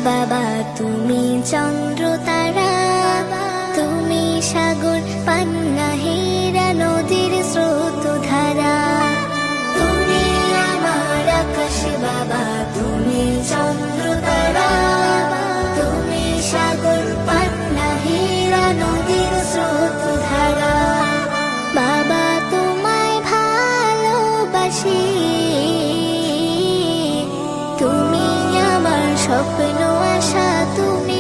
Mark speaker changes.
Speaker 1: বাবা, তুমি চন্দ্র তারা, তুমি সাগর পান্না হীরা নদীর স্রোত ধারা। তুমি আমার আকাশ বাবা, তুমি চন্দ্র তারা, তুমি সাগর পান্না হীরা নদীর স্রোত ধারা। বাবা তোমায় ভালোবাসি, তুমি আমার স্বপ্ন আশা, তুমি